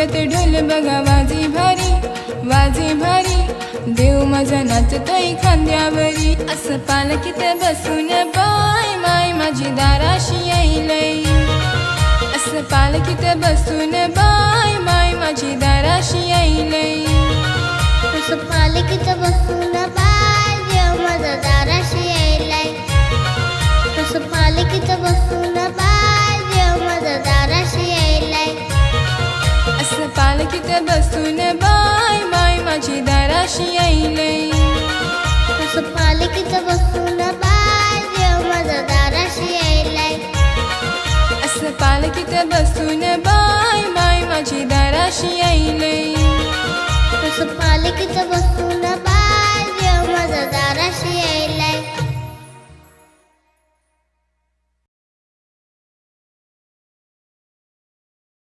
डोक्यात ढोल बघा वाजे भारी देव माझा नाचतोय खांद्यावरी असं पालखीत बसून बाय माय माझी दाराशी येईलय असं पालखीत बसून बाय माय माझी दाराशी येईलय असं पालखीत बसून बाय देव माझा दाराशी येईलय असं पालखीत बसून बाय देव माझा दाराशी येईलय असं पालखीत बसून बाय माय माझी दाराशी येईलय असं पालखीत बसून बाय देव माझा दाराशी येईलय असं पालखीत बसून बाय माय माझी दाराशी येईलय असं पालखीत बसून